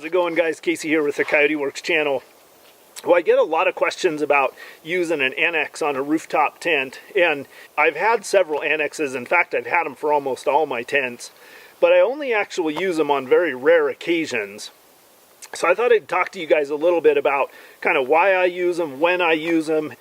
How's it going, guys? Casey here with the Coyote Works channel. Well, I get a lot of questions about using an annex on a rooftop tent, and I've had several annexes. In fact, I've had them for almost all my tents, but I only actually use them on very rare occasions. So I thought I'd talk to you guys a little bit about kind of why I use them, when I use them.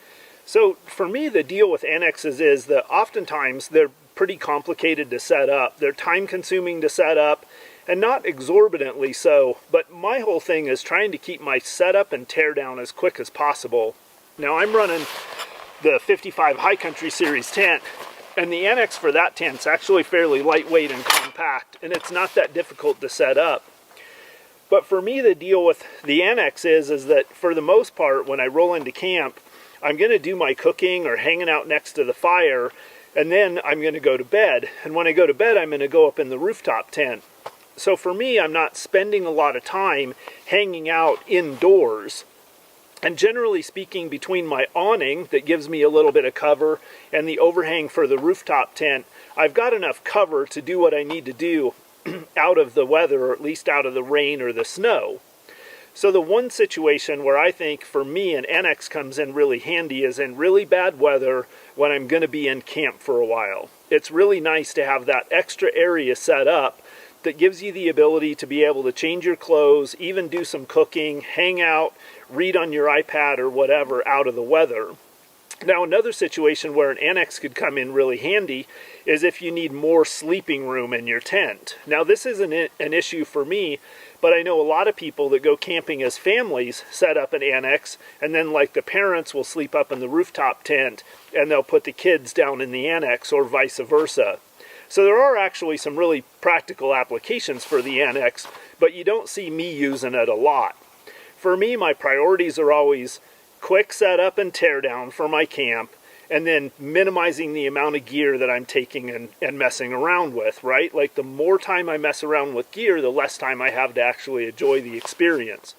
So for me, the deal with annexes is that oftentimes they're pretty complicated to set up. They're time consuming to set up, and not exorbitantly so, but my whole thing is trying to keep my setup and tear down as quick as possible. Now I'm running the 55 High Country Series tent, and the annex for that tent's actually fairly lightweight and compact, and it's not that difficult to set up. But for me, the deal with the annex is that for the most part, when I roll into camp, I'm going to do my cooking or hanging out next to the fire, and then I'm going to go to bed. And when I go to bed, I'm going to go up in the rooftop tent. So for me, I'm not spending a lot of time hanging out indoors. And generally speaking, between my awning that gives me a little bit of cover and the overhang for the rooftop tent, I've got enough cover to do what I need to do out of the weather, or at least out of the rain or the snow. So the one situation where I think for me an annex comes in really handy is in really bad weather when I'm going to be in camp for a while. It's really nice to have that extra area set up that gives you the ability to be able to change your clothes, even do some cooking, hang out, read on your iPad or whatever out of the weather. Now another situation where an annex could come in really handy is if you need more sleeping room in your tent. Now this isn't an issue for me, but I know a lot of people that go camping as families set up an annex, and then like the parents will sleep up in the rooftop tent and they'll put the kids down in the annex, or vice versa. So there are actually some really practical applications for the annex, but you don't see me using it a lot. For me, my priorities are always quick setup and tear down for my camp, and then minimizing the amount of gear that I'm taking and messing around with, right? Like the more time I mess around with gear, the less time I have to actually enjoy the experience.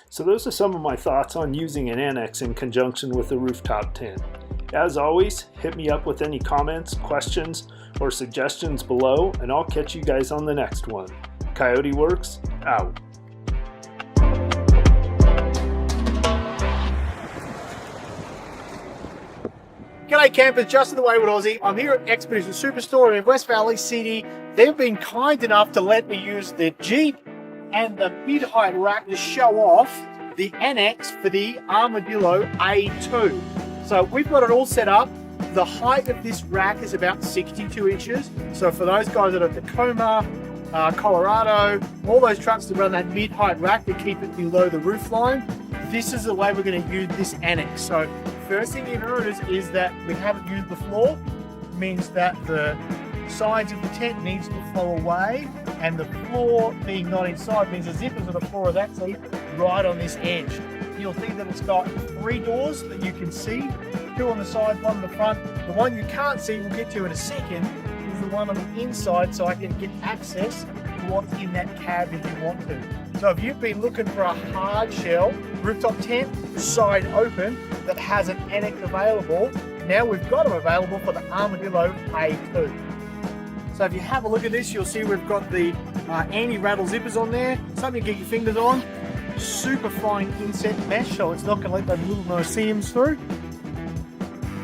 So those are some of my thoughts on using an annex in conjunction with the rooftop tent. As always, hit me up with any comments, questions, or suggestions below, and I'll catch you guys on the next one. Coyote Works, out. G'day campers, Justin the Wayward Aussie. I'm here at Expedition Superstore in West Valley City. They've been kind enough to let me use the Jeep and the mid-height rack to show off the annex for the Armadillo A2. So we've got it all set up. The height of this rack is about 62 inches. So for those guys that are at Tacoma, Colorado, all those trucks that run that mid-height rack to keep it below the roof line, this is the way we're going to use this annex. So first thing you notice is that we haven't used the floor. It means that the sides of the tent needs to flow away, and the floor being not inside means the zippers of the floor is actually right on this edge. You'll see that it's got 3 doors that you can see, 2 on the side, 1 on the front. The one you can't see, we'll get to in a second, is the one on the inside, so I can get access to what's in that cab if you want to. So if you've been looking for a hard shell rooftop tent, side open, that has an annex available, now we've got them available for the Armadillo A2. So if you have a look at this, you'll see we've got the anti-rattle zippers on there, something to get your fingers on. Super fine inset mesh, so it's not going to let those little no seams through.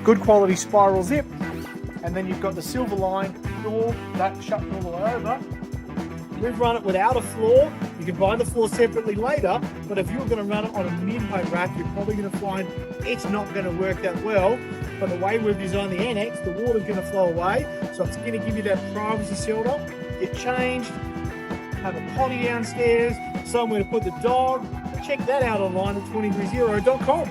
Good quality spiral zip, and then you've got the silver line door that shuts all the way over. We've run it without a floor. You can buy the floor separately later, but if you're going to run it on a mid-height rack, you're probably going to find it's not going to work that well. But the way we've designed the annex, the water's going to flow away, so it's going to give you that privacy shelter. Get changed, have a potty downstairs, somewhere to put the dog. Check that out online at 23zero.com.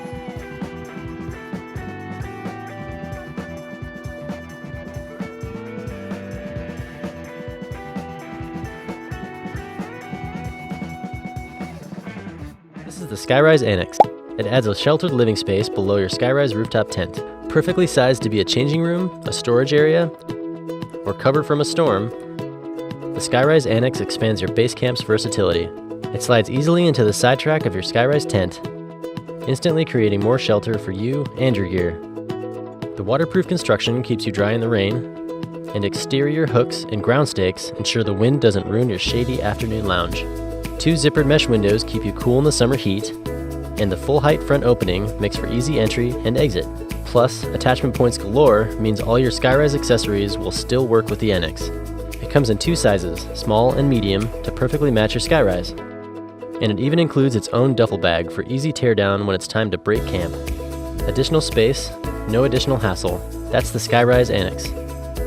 This is the Skyrise Annex. It adds a sheltered living space below your Skyrise rooftop tent. Perfectly sized to be a changing room, a storage area, or covered from a storm, the Skyrise Annex expands your base camp's versatility. It slides easily into the sidetrack of your Skyrise tent, instantly creating more shelter for you and your gear. The waterproof construction keeps you dry in the rain, and exterior hooks and ground stakes ensure the wind doesn't ruin your shady afternoon lounge. 2 zippered mesh windows keep you cool in the summer heat, and the full height front opening makes for easy entry and exit. Plus, attachment points galore means all your Skyrise accessories will still work with the Annex. It comes in 2 sizes, small and medium, to perfectly match your Skyrise. And it even includes its own duffel bag for easy teardown when it's time to break camp. Additional space, no additional hassle. That's the Skyrise Annex,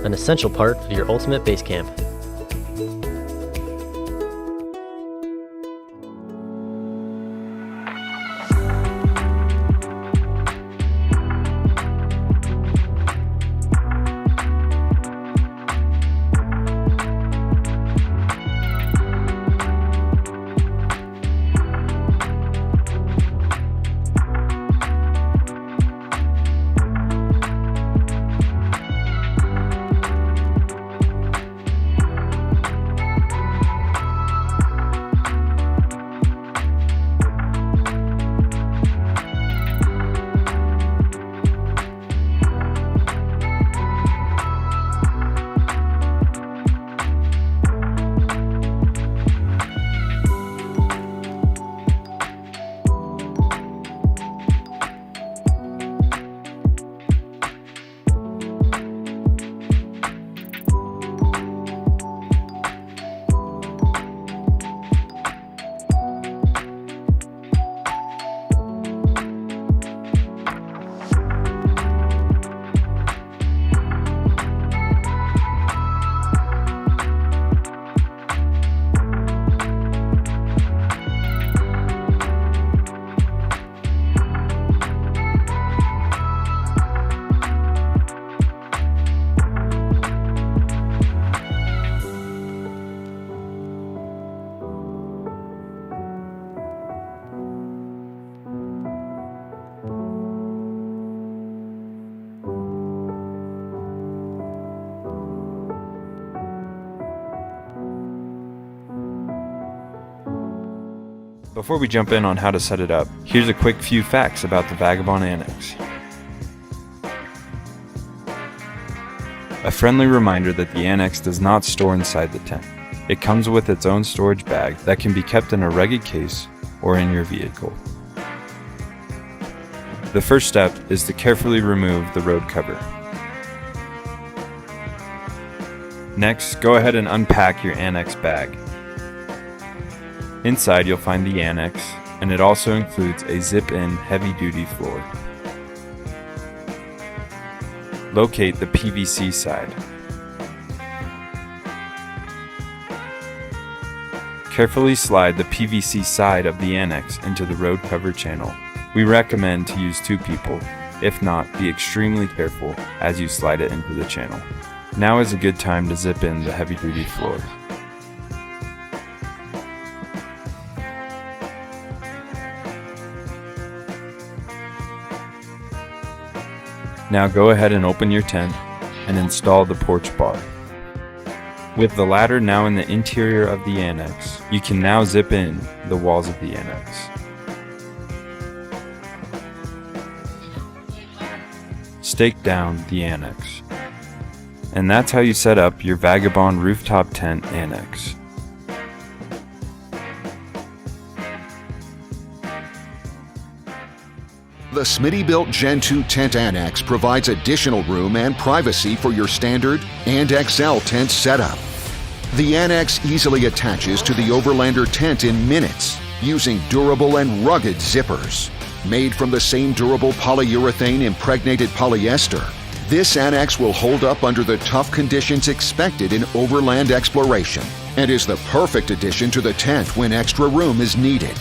an essential part of your ultimate base camp. Before we jump in on how to set it up, here's a quick few facts about the Vagabond Annex. A friendly reminder that the Annex does not store inside the tent. It comes with its own storage bag that can be kept in a rugged case or in your vehicle. The first step is to carefully remove the road cover. Next, go ahead and unpack your Annex bag. Inside you'll find the Annex, and it also includes a zip-in heavy-duty floor. Locate the PVC side. Carefully slide the PVC side of the Annex into the road cover channel. We recommend to use 2 people. If not, be extremely careful as you slide it into the channel. Now is a good time to zip in the heavy-duty floor. Now go ahead and open your tent and install the porch bar. With the ladder now in the interior of the Annex, you can now zip in the walls of the Annex. Stake down the Annex. And that's how you set up your Vagabond Rooftop Tent Annex. The Smitty-built Gen 2 Tent Annex provides additional room and privacy for your standard and XL tent setup. The Annex easily attaches to the Overlander tent in minutes using durable and rugged zippers. Made from the same durable polyurethane impregnated polyester, this Annex will hold up under the tough conditions expected in overland exploration and is the perfect addition to the tent when extra room is needed.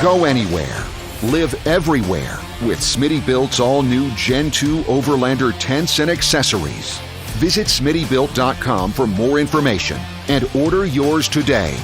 Go anywhere, live everywhere with Smitty-Built's all-new Gen 2 Overlander tents and accessories. Visit SmittyBuilt.com for more information and order yours today.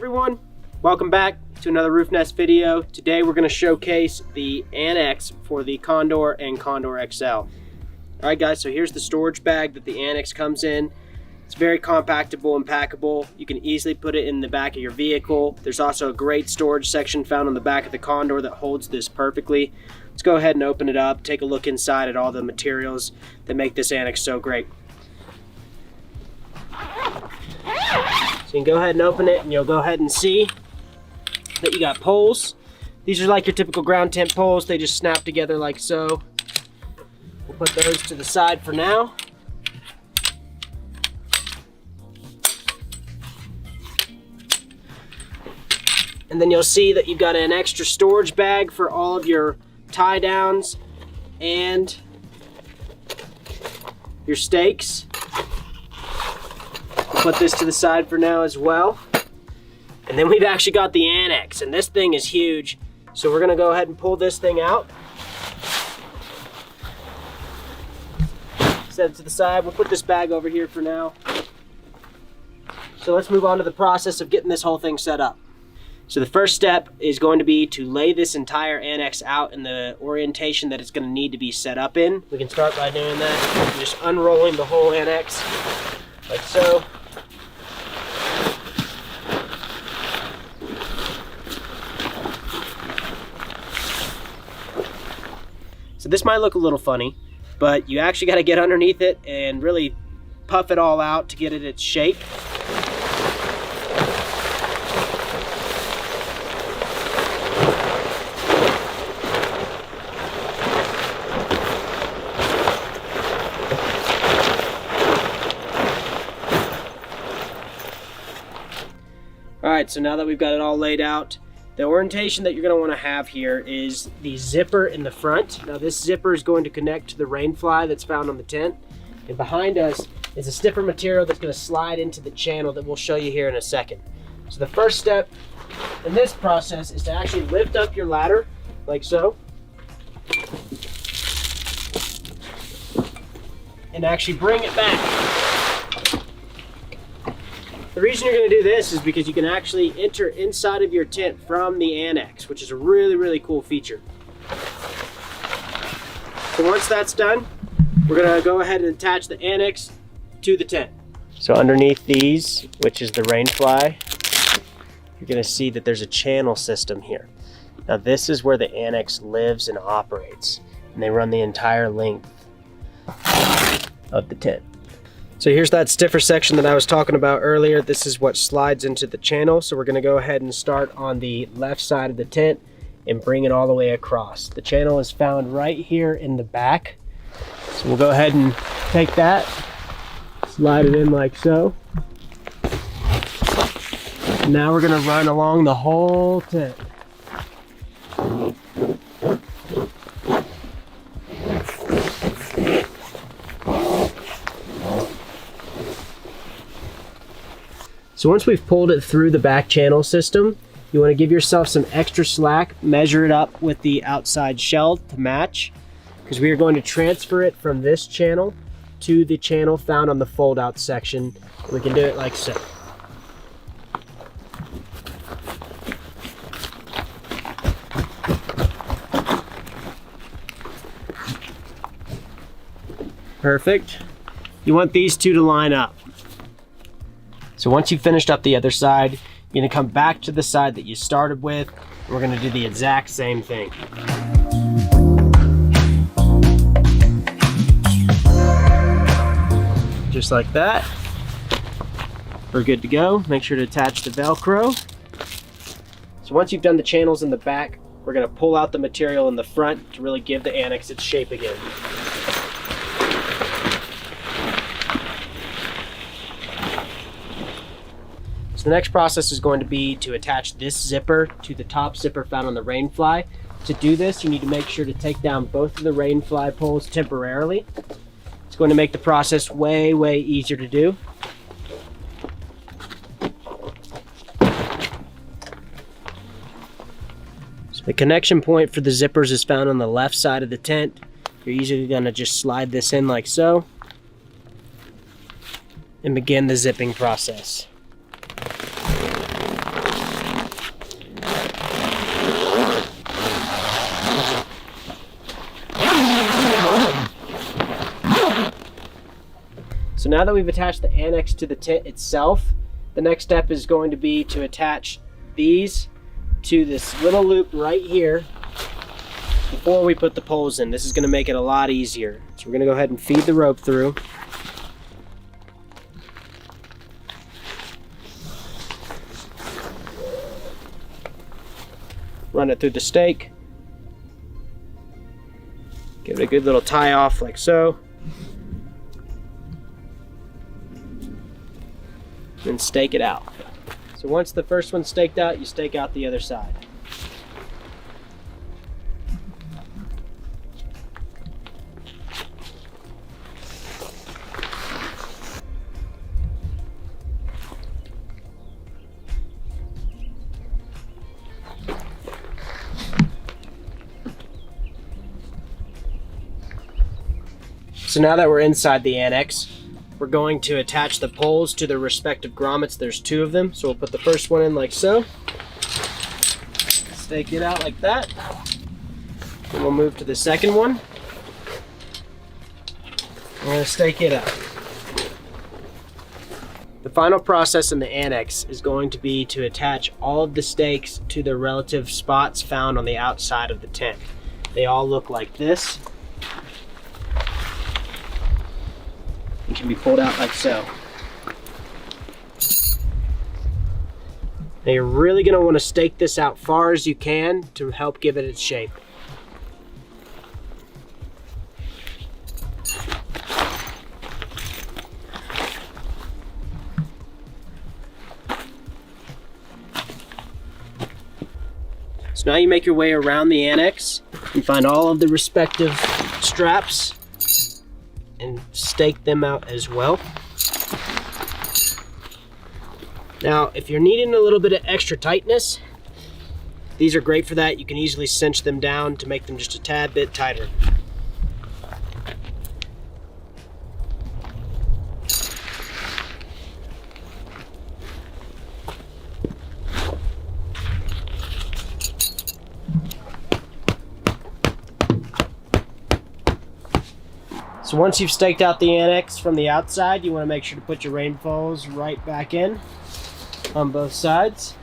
everyone, welcome back to another roof nest video. Today we're going to showcase the Annex for the Condor and Condor XL. Alright guys, so here's the storage bag that the Annex comes in. It's very compactable and packable. You can easily put it in the back of your vehicle. There's also a great storage section found on the back of the Condor that holds this perfectly. Let's go ahead and open it up, take a look inside at all the materials that make this Annex so great. So you can go ahead and open it and you'll go ahead and see that you got poles. These are like your typical ground tent poles. They just snap together like so. We'll put those to the side for now. And then you'll see that you've got an extra storage bag for all of your tie downs and your stakes. Put this to the side for now as well. And then we've actually got the Annex, and this thing is huge. So we're gonna go ahead and pull this thing out. Set it to the side. We'll put this bag over here for now. So let's move on to the process of getting this whole thing set up. So the first step is going to be to lay this entire Annex out in the orientation that it's gonna need to be set up in. We can start by doing that. Just unrolling the whole Annex like so. So this might look a little funny, but you actually got to get underneath it and really puff it all out to get it its shape. All right, so now that we've got it all laid out, the orientation that you're going to want to have here is the zipper in the front. Now this zipper is going to connect to the rain fly that's found on the tent. And behind us is a stiffer material that's going to slide into the channel that we'll show you here in a second. So the first step in this process is to actually lift up your ladder like so. And actually bring it back. The reason you're going to do this is because you can actually enter inside of your tent from the Annex, which is a really, really cool feature. So once that's done, we're going to go ahead and attach the Annex to the tent. So underneath these, which is the rain fly, you're going to see that there's a channel system here. Now this is where the Annex lives and operates, and they run the entire length of the tent. So here's that stiffer section that I was talking about earlier. This is what slides into the channel. So we're gonna go ahead and start on the left side of the tent and bring it all the way across. The channel is found right here in the back. So we'll go ahead and take that, slide it in like so. Now we're gonna run along the whole tent. So once we've pulled it through the back channel system, you want to give yourself some extra slack, measure it up with the outside shell to match, because we are going to transfer it from this channel to the channel found on the fold out section. We can do it like so. Perfect. You want these two to line up. So once you've finished up the other side, you're gonna come back to the side that you started with, and we're gonna do the exact same thing. Just like that. We're good to go. Make sure to attach the Velcro. So once you've done the channels in the back, we're gonna pull out the material in the front to really give the Annex its shape again. So the next process is going to be to attach this zipper to the top zipper found on the rain fly. To do this, you need to make sure to take down both of the rain fly poles temporarily. It's going to make the process way, way easier to do. So the connection point for the zippers is found on the left side of the tent. You're usually going to just slide this in like so and begin the zipping process. So now that we've attached the annex to the tent itself, the next step is going to be to attach these to this little loop right here before we put the poles in. This is going to make it a lot easier. So we're going to go ahead and feed the rope through. Run it through the stake. Give it a good little tie off like so. And stake it out. So once the first one's staked out, you stake out the other side. So now that we're inside the annex, we're going to attach the poles to the respective grommets. There's 2 of them, so we'll put the first one in like so. Stake it out like that. Then we'll move to the second one. We're going to stake it out. The final process in the annex is going to be to attach all of the stakes to their relative spots found on the outside of the tent. They all look like this. It can be pulled out like so. Now you're really going to want to stake this out far as you can to help give it its shape. So now you make your way around the annex and find all of the respective straps and stake them out as well. Now, if you're needing a little bit of extra tightness, these are great for that. You can easily cinch them down to make them just a tad bit tighter. So once you've staked out the annex from the outside, you want to make sure to put your rainbows right back in on both sides.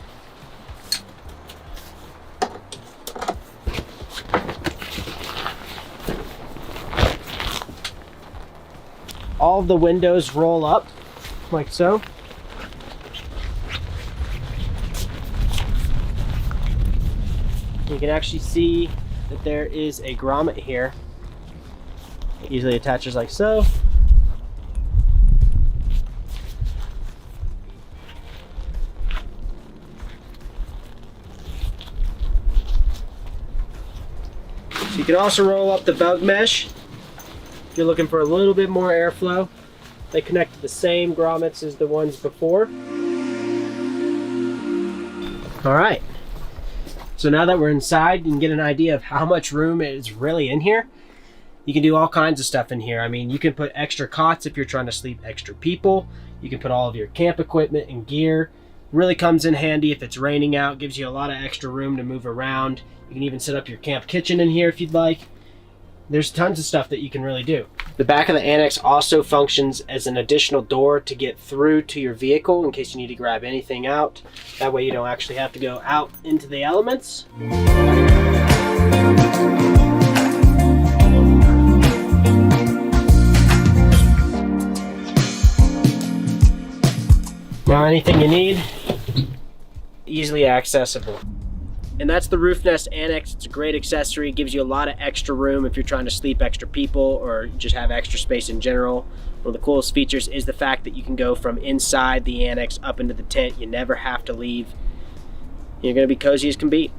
All of the windows roll up like so. You can actually see that there is a grommet here. It easily attaches like so. You can also roll up the bug mesh if you're looking for a little bit more airflow. They connect to the same grommets as the ones before. All right, so now that we're inside, you can get an idea of how much room is really in here. You can do all kinds of stuff in here. I mean, you can put extra cots if you're trying to sleep extra people. You can put all of your camp equipment and gear. Really comes in handy if it's raining out, gives you a lot of extra room to move around. You can even set up your camp kitchen in here if you'd like. There's tons of stuff that you can really do. The back of the annex also functions as an additional door to get through to your vehicle in case you need to grab anything out. That way you don't actually have to go out into the elements. Now anything you need, easily accessible. And that's the Roof Nest Annex. It's a great accessory. It gives you a lot of extra room if you're trying to sleep extra people or just have extra space in general. One of the coolest features is the fact that you can go from inside the annex up into the tent. You never have to leave. You're gonna be cozy as can be.